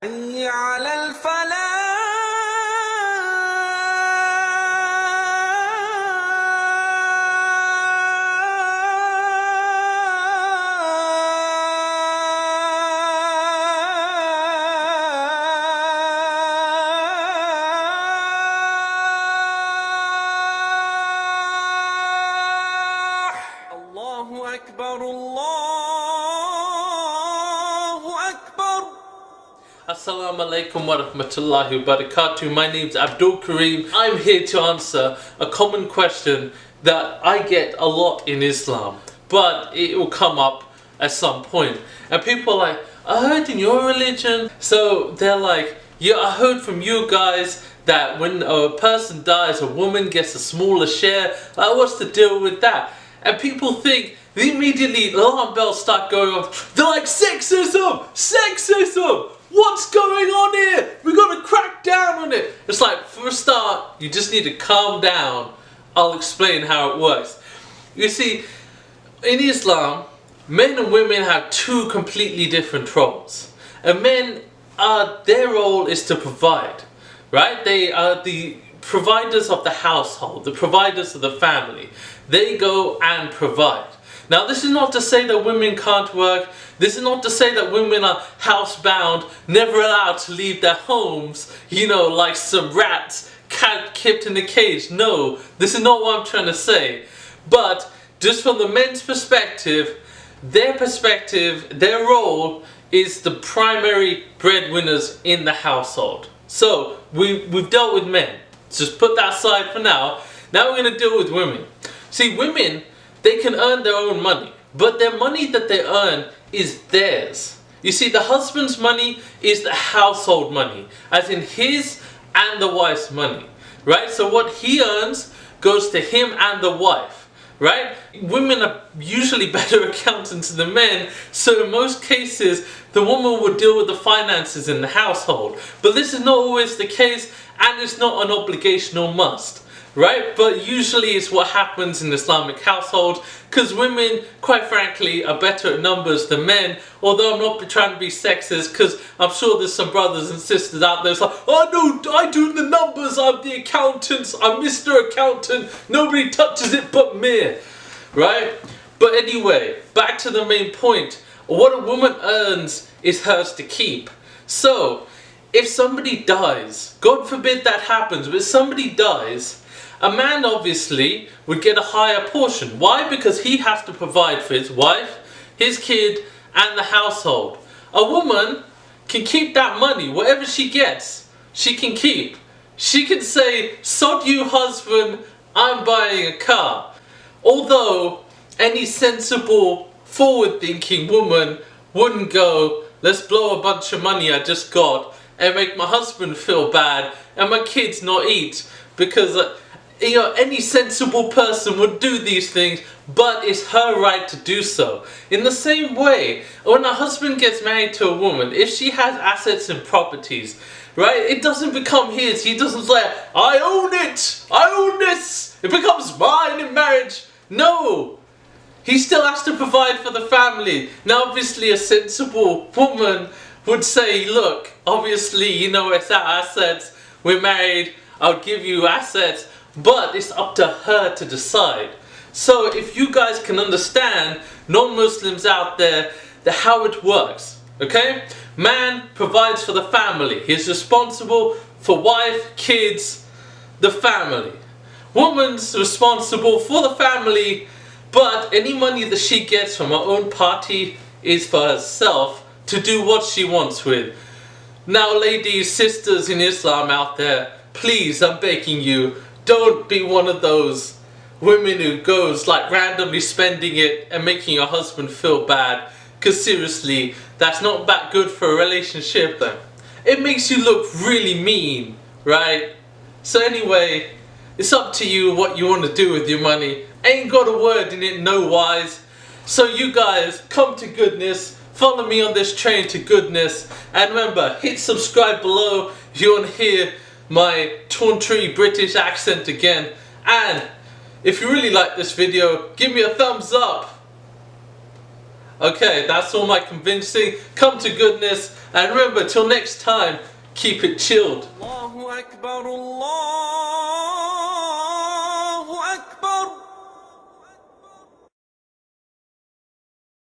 حي على الفلاح. الله أكبر الله أكبر. Assalamu alaikum wa rahmatullahi wa barakatuh. My name's Abdul Karim. I'm here to answer a common question that I get a lot in Islam, but it will come up at some point. And people are like, I heard in your religion. So they're like, yeah, I heard from you guys that when a person dies, a woman gets a smaller share. Like, what's the deal with that? And people think, immediately alarm bells start going off. They're like, sexism! Sexism! What's going on here? We gotta crack down on it. It's like, for a start, you just need to calm down. I'll explain how it works. You see, in Islam, men and women have two completely different roles. And men, their role is to provide, right? They are the providers of the household, the providers of the family. They go and provide. Now, this is not to say that women can't work. This is not to say that women are housebound, never allowed to leave their homes, you know, like some rats kept in a cage. No, this is not what I'm trying to say. But just from the men's perspective, their role is the primary breadwinners in the household. So we've dealt with men. Just put that aside for now. Now we're going to deal with women. See, women, they can earn their own money, but their money that they earn is theirs. You see, the husband's money is the household money, as in his and the wife's money, right? So what he earns goes to him and the wife, right? Women are usually better accountants than men, so in most cases, the woman will deal with the finances in the household. But this is not always the case, and it's not an obligation or must. Right? But usually it's what happens in Islamic households, because women, quite frankly, are better at numbers than men. Although I'm not trying to be sexist, because I'm sure there's some brothers and sisters out there that's like, oh no, I do the numbers, I'm the accountant, I'm Mr. Accountant, nobody touches it but me. Right? But anyway, back to the main point. What a woman earns is hers to keep. So, if somebody dies, God forbid that happens, but if somebody dies, a man obviously would get a higher portion. Why? Because he has to provide for his wife, his kid, and the household. A woman can keep that money. Whatever she gets, she can keep. She can say, sod you husband, I'm buying a car. Although any sensible, forward-thinking woman wouldn't go, let's blow a bunch of money I just got and make my husband feel bad and my kids not eat, because you know, any sensible person would do these things, but it's her right to do so. In the same way, when a husband gets married to a woman, if she has assets and properties, right, it doesn't become his. He doesn't say, I own it, I own this, it becomes mine in marriage. No, he still has to provide for the family. Now obviously a sensible woman would say, look, obviously, you know, it's our assets, we're married, I'll give you assets, but it's up to her to decide. So if you guys can understand, non-Muslims out there, how it works, okay? Man provides for the family. He's responsible for wife, kids, the family. Woman's responsible for the family, but any money that she gets from her own party is for herself to do what she wants with. Now ladies, sisters in Islam out there, please, I'm begging you, don't be one of those women who goes like randomly spending it and making your husband feel bad. Because seriously, that's not that good for a relationship though. It makes you look really mean, right? So anyway, it's up to you what you want to do with your money. Ain't got a word in it, no wise. So you guys, come to goodness. Follow me on this train to goodness. And remember, hit subscribe below if you want to hear my tawdry British accent again. And if you really like this video, give me a thumbs up. Okay, that's all my convincing. Come to goodness, and remember, till next time, keep it chilled. Allahu Akbar, Allah.